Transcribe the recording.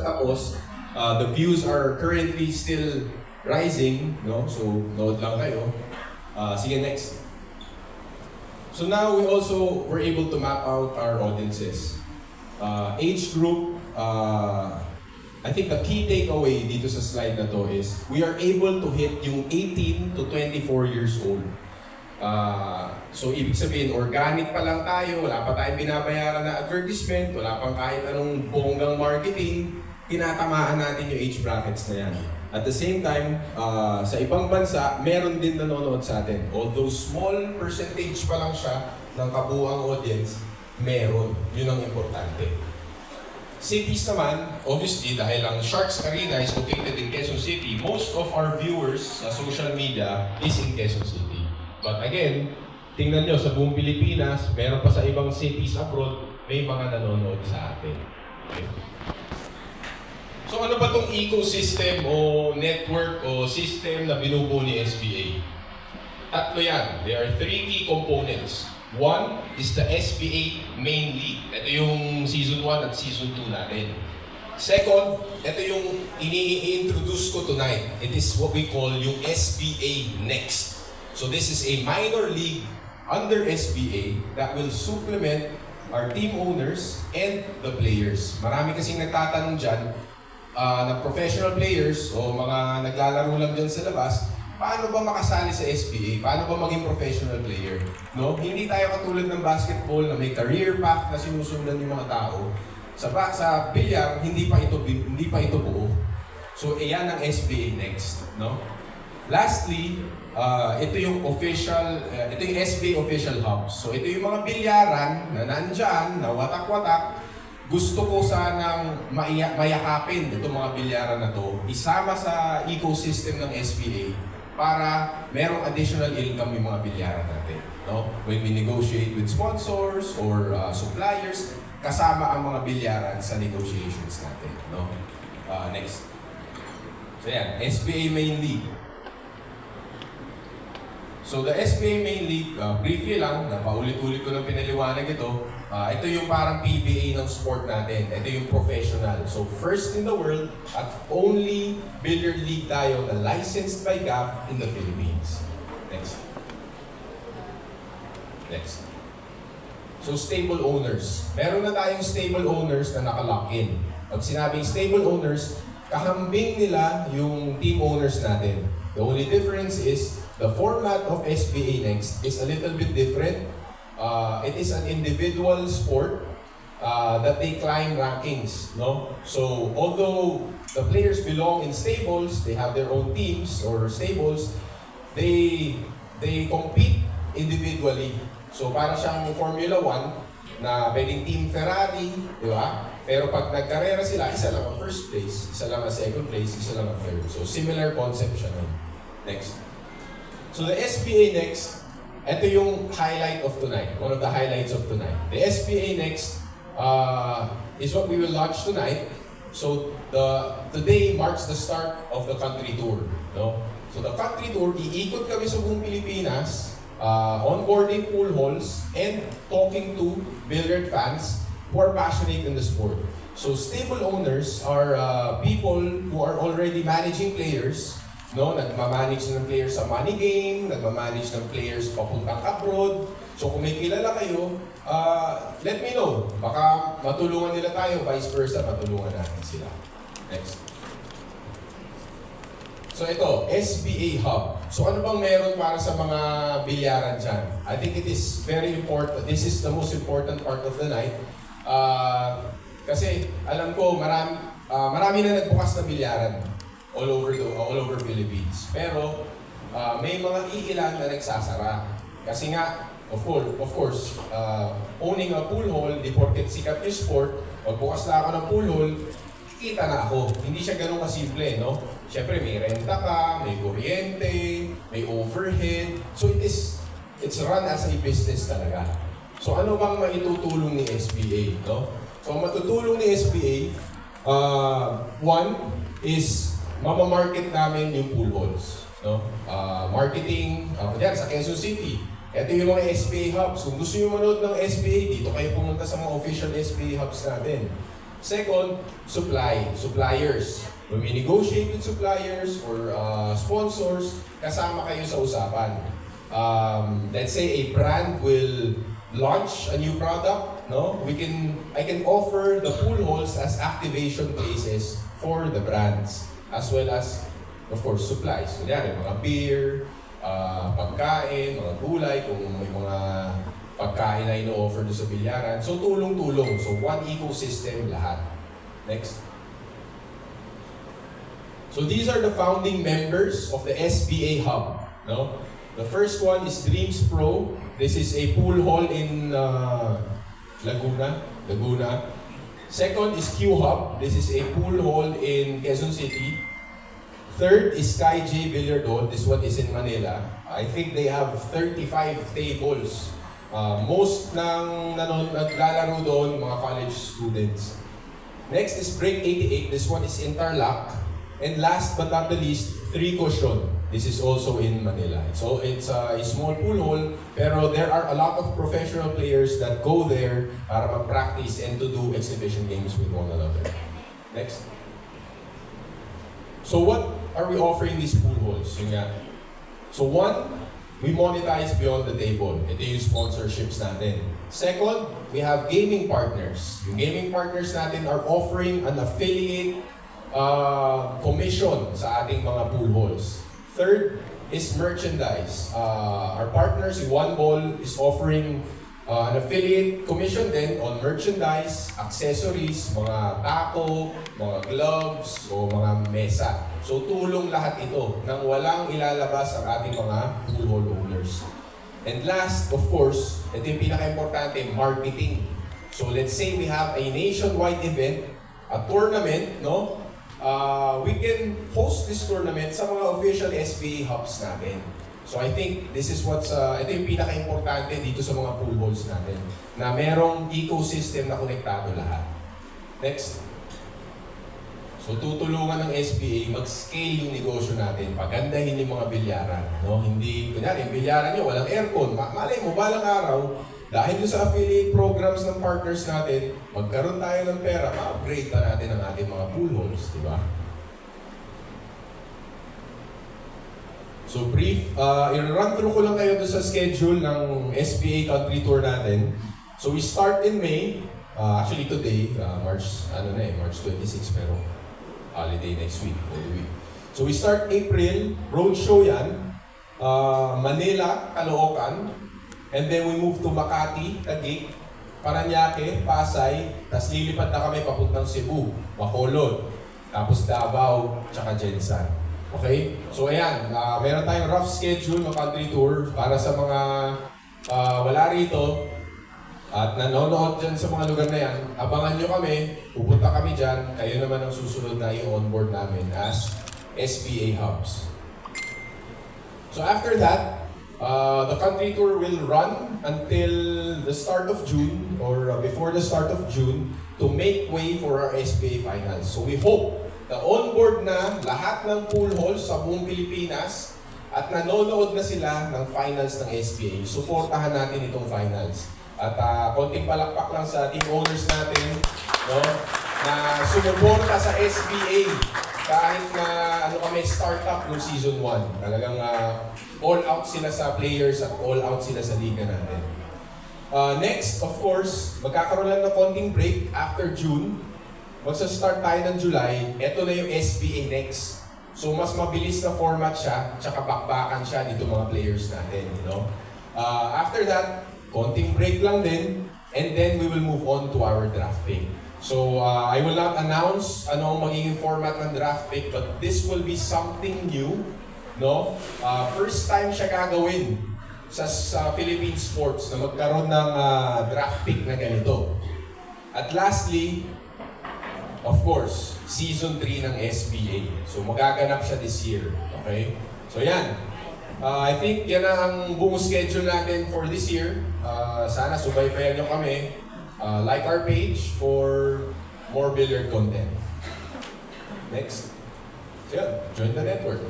Tapos, the views are currently still rising, no? So, note lang kayo. Sige, next. So now we also were able to map out our audiences. Age group, I think the key takeaway dito sa slide na to is we are able to hit yung 18 to 24 years old. So ibig sabihin, organic pa lang tayo, wala pa tayong binabayaran na advertisement, wala pang kahit anong bonggang marketing, tinatamaan natin yung age brackets na yan. At the same time, sa ibang bansa, meron din nanonood sa atin. Although small percentage pa lang siya ng kabuuang audience, meron. Yun ang importante. Cities naman, obviously, dahil ang Sharks Arena is located in Quezon City, most of our viewers sa social media is in Quezon City. But again, tingnan nyo, sa buong Pilipinas, meron pa sa ibang cities abroad, may mga nanonood sa atin. Okay. So ano ba itong ecosystem o network o system na binubuo ni SBA? Tatlo yan. There are three key components. One is the SBA main league. Ito yung season 1 at season 2 natin. Second, ito yung ini-introduce ko tonight. It is what we call yung SBA Next. So this is a minor league under SBA that will supplement our team owners and the players. Marami kasing nagtatanong dyan, na professional players o mga naglalaro lang dyan sa labas, paano ba makasali sa SBA? Paano ba maging professional player? No? Hindi tayo katulad ng basketball na may career path na sinusundan yung mga tao. Sa bilyar, hindi pa ito buo. So, iyan ang SBA Next. No? Lastly, ito yung SBA Official Hubs. So, ito yung mga bilyaran na nandyan, na watak-watak. Gusto ko sanang mayakapin itong mga bilyaran na to, isama sa ecosystem ng SBA para merong additional income yung mga bilyaran natin. No? When we negotiate with sponsors or suppliers, kasama ang mga bilyaran sa negotiations natin. No? Next. So yan, SBA Main League. So the SBA Main League, briefly lang, napaulit-ulit ko lang pinaliwanag ito. Ito yung parang PBA ng sport natin. Ito yung professional. So first in the world at only billiard league tayo na licensed by GAF in the Philippines. Next. Next. So stable owners. Meron na tayong stable owners na naka-lock in. Pag sinabing stable owners, kahambing nila yung team owners natin. The only difference is the format of SBA Next is a little bit different. It is an individual sport that they climb rankings, no? So although the players belong in stables, they have their own teams or stables, they compete individually. So para siyang Formula 1 na pwedeng Team Ferrari, di ba? Pero pag nagkarera sila, isa lang ang first place, isa lang ang second place, isa lang ang third. So similar concept siya nun. Next. So the SBA Next, ito yung highlight of tonight, one of the highlights of tonight. The SBA Next is what we will launch tonight. So today marks the start of the country tour. No? So the country tour, iikot kami sa buong Pilipinas, onboarding pool halls, and talking to billiard fans who are passionate in the sport. So stable owners are people who are already managing players. No, nagmamanage ng players sa money game, nagmamanage ng players papuntang abroad. So kung may kilala kayo, let me know. Baka matulungan nila tayo, vice versa, matulungan natin sila. Next. So ito, SBA Hub. So ano bang meron para sa mga bilyaran dyan? I think it is very important. This is the most important part of the night. Kasi alam ko, marami na nagbukas na bilyaran all over Philippines. Pero may mga iilan na nagsasara. Kasi nga, of course, owning a pool hall, di porket sikat yung sport, magbukas na ako ng pool hall, kikita na ako. Hindi siya ganun kasimple, no? Siyempre, may renta ka, may kuryente, may overhead. So it's run as a business talaga. So ano bang maitutulong ni SBA, no? So matutulong ni SBA, one is mamamarket namin yung pool halls. No? Marketing, yan, sa Quezon City. Ito yung mga SBA hubs. Kung gusto nyo manood ng SBA, dito kayo pumunta sa mga official SBA hubs natin. Second, suppliers. When we negotiate with suppliers or sponsors, kasama kayo sa usapan. Let's say a brand will launch a new product, no? I can offer the pool halls as activation places for the brands, as well as, of course, supplies. Kunyari, mga beer, pagkain, mga gulay, kung may mga pagkain na ino-offer doon sa bilyaran. So, tulong-tulong. So, one ecosystem lahat. Next. So, these are the founding members of the SBA Hub. No? The first one is Dreams Pro. This is a pool hall in Laguna. Second is Q Hub. This is a pool hall in Quezon City. Third is Sky J Billiard Hall. This one is in Manila. I think they have 35 tables. Most ng naglalaro doon, mga college students. Next is Break 88. This one is in Tarlac. And last but not the least, Three Cushion. This is also in Manila. So it's a small pool hall, pero there are a lot of professional players that go there para mag-practice and to do exhibition games with one another. Next. So what are we offering these pool halls? Yun nga. So one, we monetize beyond the table. Ito yung sponsorships natin. Second, we have gaming partners. Yung gaming partners natin are offering an affiliate commission sa ating mga pool halls. Third is merchandise. Our partners, One Ball, is offering an affiliate commission din on merchandise, accessories, mga taco, mga gloves, o mga mesa. So tulong lahat ito nang walang ilalabas ang ating mga pool hall owners. And last, of course, ito yung pinaka-importante, marketing. So let's say we have a nationwide event, a tournament, no? We can host this tournament sa mga official SBA hubs natin. So I think this is ito yung pinaka-importante dito sa mga pool halls natin, na merong ecosystem na konektado lahat. Next. So tutulungan ng SBA mag-scale yung negosyo natin, pagandahin yung mga bilyaran. No? Hindi, kunyari, yung bilyaran nyo, walang aircon. Malay mo, balang araw, dahil sa affiliate programs ng partners natin, magkaroon tayo ng pera, ma-upgrade pa natin ang ating mga pool halls, di ba? So brief, i-run through ko lang kayo doon sa schedule ng SBA country tour natin. So we start in May, actually today, March 26, pero holiday next week, Holy Week. So we start April, roadshow yan, Manila, Caloocan, and then we move to Makati, Taguig, Paranaque, Pasay, tapos lilipat na kami papuntang Cebu, Bacolod, tapos Davao, tsaka Jensan. Okay? So ayan, meron tayong rough schedule ng country tour para sa mga wala rito at nanonood dyan sa mga lugar na yan. Abangan nyo kami, pupunta kami dyan, kayo naman ang susunod na i-onboard namin as SBA hubs. So after that, the country tour will run until the start of June or before the start of June to make way for our SBA finals. So we hope na on-board na lahat ng pool halls sa buong Pilipinas at nanonood na sila ng finals ng SBA. Suportahan natin itong finals. At konting palakpak lang sa team owners natin, no, na sumuporta sa SBA kahit na kami startup noong season 1. Talagang all out sila sa players at all out sila sa liga natin. Next, of course, magkakaroon lang ng konting break after June. Magsa-start tayo ng July. Ito na yung SBA Next. So mas mabilis na format siya, tsaka bakbakan siya dito mga players natin. You know? After that, konting break lang din, and then we will move on to our draft pick. So I will not announce ano ang magiging format ng draft pick, but this will be something new. No? First time siya gagawin sa Philippine sports na magkaroon ng draft pick na ganito. At lastly, of course, Season 3 ng SBA. So magaganap siya this year. Okay? So yan. I think yan ang buong schedule natin for this year. Sana subaybayan nyo kami. Like our page for more billiard content. Next. So yan, join the network.